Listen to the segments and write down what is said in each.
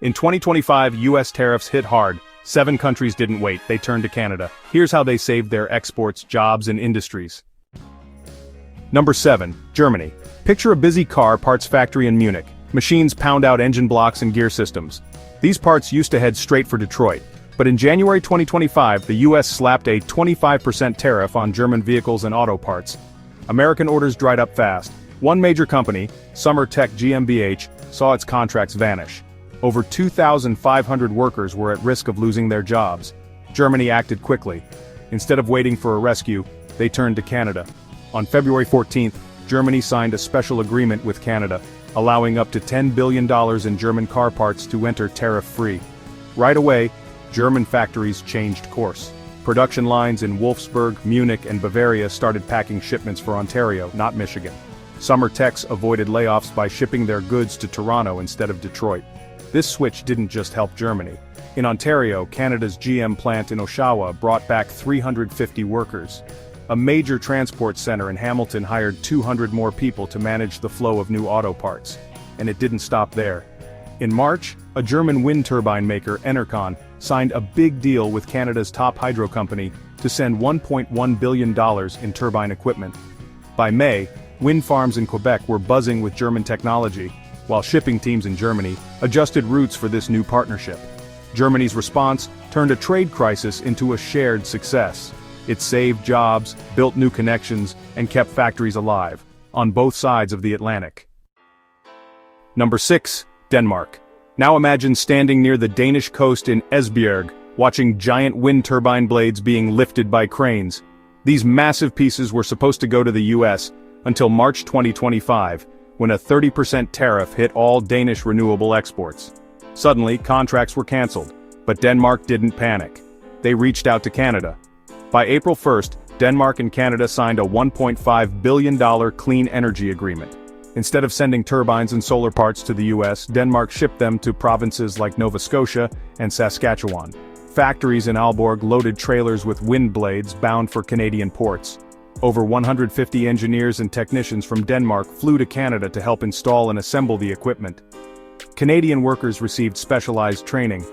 In 2025, US tariffs hit hard. 7 countries didn't wait, they turned to Canada. Here's how they saved their exports, jobs, and industries. Number 7. Germany. Picture a busy car parts factory in Munich. Machines pound out engine blocks and gear systems. These parts used to head straight for Detroit. But in January 2025, the US slapped a 25% tariff on German vehicles and auto parts. American orders dried up fast. One major company, Summer Tech GmbH, saw its contracts vanish. Over 2,500 workers were at risk of losing their jobs. Germany acted quickly. Instead of waiting for a rescue, they turned to Canada. On February 14th, Germany signed a special agreement with Canada, allowing up to $10 billion in German car parts to enter tariff-free. Right away, German factories changed course. Production lines in Wolfsburg, Munich, and Bavaria started packing shipments for Ontario, not Michigan. Summer Techs avoided layoffs by shipping their goods to Toronto instead of Detroit. This switch didn't just help Germany. In Ontario, Canada's GM plant in Oshawa brought back 350 workers. A major transport center in Hamilton hired 200 more people to manage the flow of new auto parts. And it didn't stop there. In March, a German wind turbine maker, Enercon, signed a big deal with Canada's top hydro company to send $1.1 billion in turbine equipment. By May, wind farms in Quebec were buzzing with German technology, while shipping teams in Germany adjusted routes for this new partnership. Germany's response turned a trade crisis into a shared success. It saved jobs, built new connections, and kept factories alive, on both sides of the Atlantic. Number 6. Denmark. Now imagine standing near the Danish coast in Esbjerg, watching giant wind turbine blades being lifted by cranes. These massive pieces were supposed to go to the US until March 2025, when a 30% tariff hit all Danish renewable exports. Suddenly, contracts were cancelled, but Denmark didn't panic. They reached out to Canada. By April 1st, Denmark and Canada signed a $1.5 billion clean energy agreement. Instead of sending turbines and solar parts to the US, Denmark shipped them to provinces like Nova Scotia and Saskatchewan. Factories in Aalborg loaded trailers with wind blades bound for Canadian ports. Over 150 engineers and technicians from Denmark flew to Canada to help install and assemble the equipment. Canadian workers received specialized training.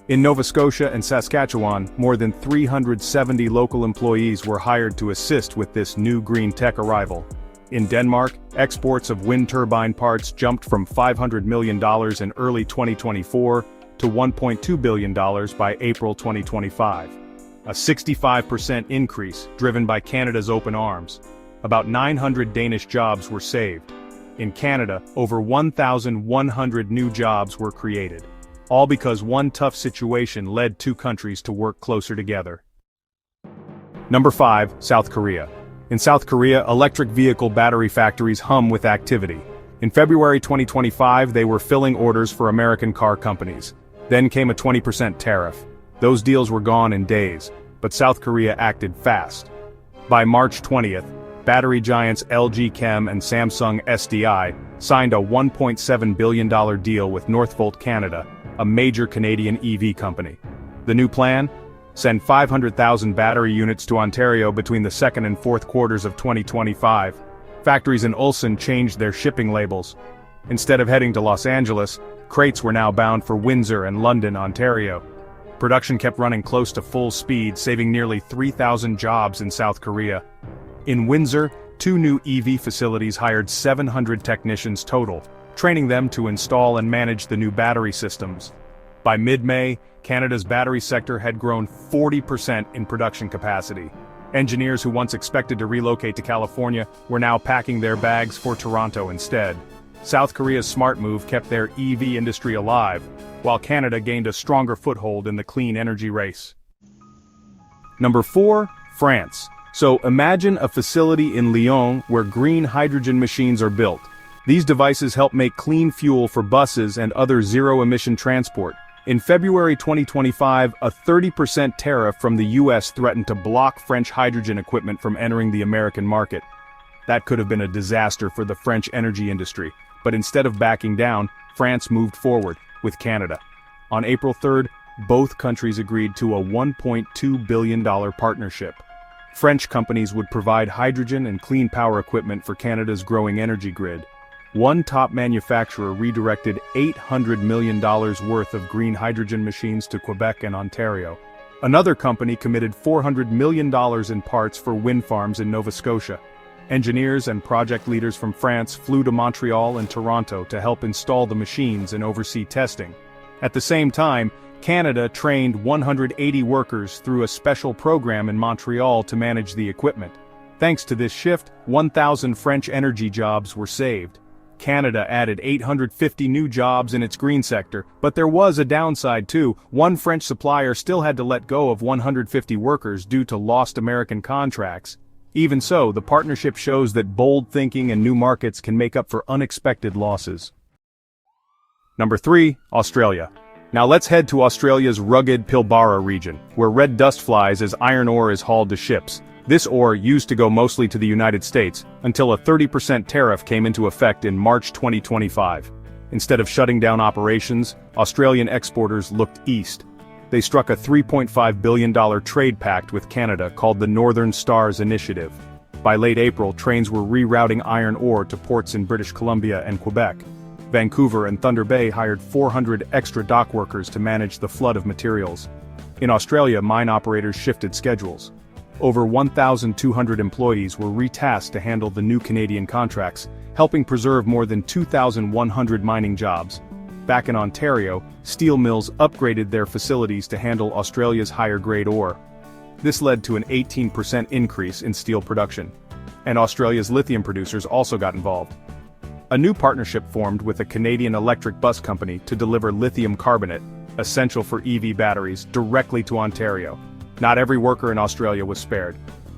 In Nova Scotia and Saskatchewan, more than 370 local employees were hired to assist with this new green tech arrival. In Denmark, exports of wind turbine parts jumped from $500 million in early 2024 to $1.2 billion by April 2025. A 65% increase driven by Canada's open arms. About 900 Danish jobs were saved. In Canada, over 1,100 new jobs were created. All because one tough situation led 2 countries to work closer together. Number 5. South Korea. In South Korea, electric vehicle battery factories hum with activity. In February 2025, they were filling orders for American car companies. Then came a 20% tariff. Those deals were gone in days, but South Korea acted fast. By March 20th, battery giants LG Chem and Samsung SDI signed a $1.7 billion deal with Northvolt Canada, a major Canadian EV company. The new plan? Send 500,000 battery units to Ontario between the 2nd and 4th quarters of 2025. Factories in Ulsan changed their shipping labels. Instead of heading to Los Angeles, crates were now bound for Windsor and London, Ontario. Production kept running close to full speed, saving nearly 3,000 jobs in South Korea. In Windsor, 2 new EV facilities hired 700 technicians total, training them to install and manage the new battery systems. By mid-May, Canada's battery sector had grown 40% in production capacity. Engineers who once expected to relocate to California were now packing their bags for Toronto instead. South Korea's smart move kept their EV industry alive, while Canada gained a stronger foothold in the clean energy race. Number 4. France. So imagine a facility in Lyon where green hydrogen machines are built. These devices help make clean fuel for buses and other zero-emission transport. In February 2025, a 30% tariff from the US threatened to block French hydrogen equipment from entering the American market. That could have been a disaster for the French energy industry, but instead of backing down, France moved forward with Canada. On April 3rd, both countries agreed to a $1.2 billion partnership. French companies would provide hydrogen and clean power equipment for Canada's growing energy grid. One top manufacturer redirected $800 million worth of green hydrogen machines to Quebec and Ontario. Another company committed $400 million in parts for wind farms in Nova Scotia. Engineers and project leaders from France flew to Montreal and Toronto to help install the machines and oversee testing. At the same time, Canada trained 180 workers through a special program in Montreal to manage the equipment. Thanks to this shift, 1,000 French energy jobs were saved. Canada added 850 new jobs in its green sector, but there was a downside too. One French supplier still had to let go of 150 workers due to lost American contracts. Even so, the partnership shows that bold thinking and new markets can make up for unexpected losses. Number 3, Australia. Now let's head to Australia's rugged Pilbara region, where red dust flies as iron ore is hauled to ships. This ore used to go mostly to the United States, until a 30% tariff came into effect in March 2025. Instead of shutting down operations, Australian exporters looked east. They struck a $3.5 billion trade pact with Canada called the Northern Stars Initiative. By late April, trains were rerouting iron ore to ports in British Columbia and Quebec. Vancouver and Thunder Bay hired 400 extra dock workers to manage the flood of materials. In Australia, mine operators shifted schedules. Over 1,200 employees were retasked to handle the new Canadian contracts, helping preserve more than 2,100 mining jobs. Back in Ontario, steel mills upgraded their facilities to handle Australia's higher-grade ore. This led to an 18% increase in steel production. And Australia's lithium producers also got involved. A new partnership formed with a Canadian electric bus company to deliver lithium carbonate, essential for EV batteries, directly to Ontario. Not every worker in Australia was spared.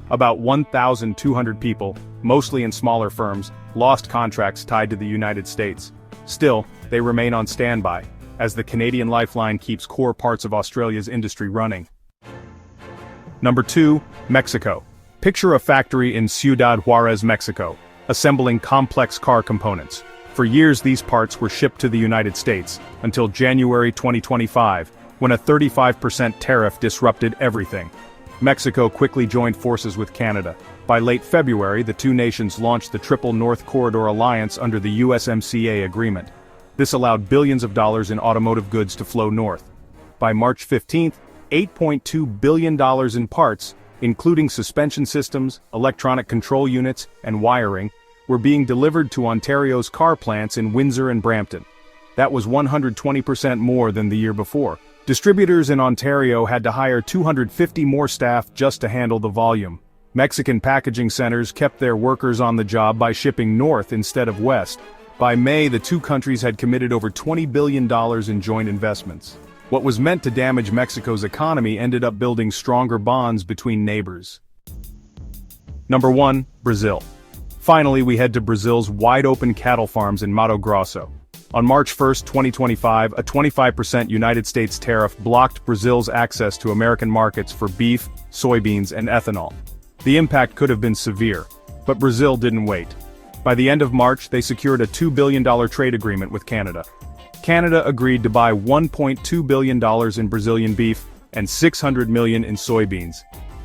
About 1,200 people, mostly in smaller firms, lost contracts tied to the United States. Still, they remain on standby, as the Canadian lifeline keeps core parts of Australia's industry running. Number 2, Mexico. Picture a factory in Ciudad Juarez, Mexico, assembling complex car components. For years these parts were shipped to the United States, until January 2025, when a 35% tariff disrupted everything. Mexico quickly joined forces with Canada. By late February, the two nations launched the Triple North Corridor Alliance under the USMCA agreement. This allowed billions of dollars in automotive goods to flow north. By March 15, $8.2 billion in parts, including suspension systems, electronic control units, and wiring, were being delivered to Ontario's car plants in Windsor and Brampton. That was 120% more than the year before. Distributors in Ontario had to hire 250 more staff just to handle the volume. Mexican packaging centers kept their workers on the job by shipping north instead of west. By May, the two countries had committed over $20 billion in joint investments. What was meant to damage Mexico's economy ended up building stronger bonds between neighbors. Number 1, Brazil. Finally, we head to Brazil's wide-open cattle farms in Mato Grosso. On March 1, 2025, a 25% United States tariff blocked Brazil's access to American markets for beef, soybeans, and ethanol. The impact could have been severe, but Brazil didn't wait. By the end of March, they secured a $2 billion trade agreement with Canada. Canada agreed to buy $1.2 billion in Brazilian beef and $600 million in soybeans.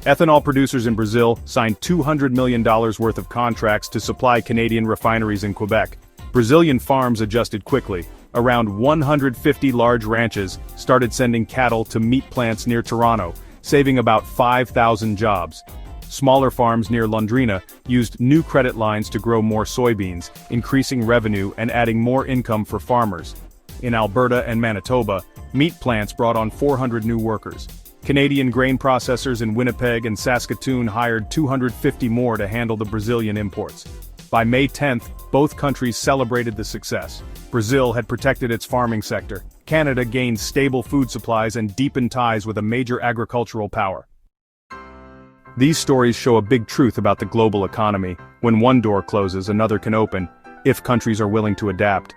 Ethanol producers in Brazil signed $200 million worth of contracts to supply Canadian refineries in Quebec. Brazilian farms adjusted quickly. Around 150 large ranches started sending cattle to meat plants near Toronto, saving about 5,000 jobs. Smaller farms near Londrina used new credit lines to grow more soybeans, increasing revenue and adding more income for farmers. In Alberta and Manitoba, meat plants brought on 400 new workers. Canadian grain processors in Winnipeg and Saskatoon hired 250 more to handle the Brazilian imports. By May 10th, both countries celebrated the success. Brazil had protected its farming sector. Canada gained stable food supplies and deepened ties with a major agricultural power. These stories show a big truth about the global economy. When one door closes, another can open, if countries are willing to adapt.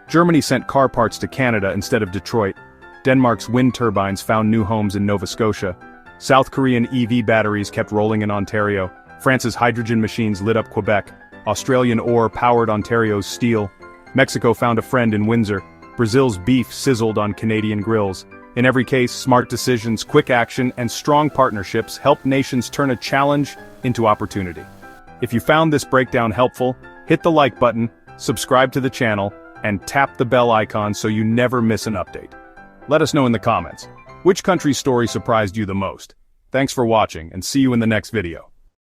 Germany sent car parts to Canada instead of Detroit. Denmark's wind turbines found new homes in Nova Scotia. South Korean EV batteries kept rolling in Ontario. France's hydrogen machines lit up Quebec. Australian ore powered Ontario's steel. Mexico found a friend in Windsor. Brazil's beef sizzled on Canadian grills. In every case, smart decisions, quick action, and strong partnerships help nations turn a challenge into opportunity. If you found this breakdown helpful, hit the like button, subscribe to the channel, and tap the bell icon so you never miss an update. Let us know in the comments, which country's story surprised you the most? Thanks for watching, and see you in the next video.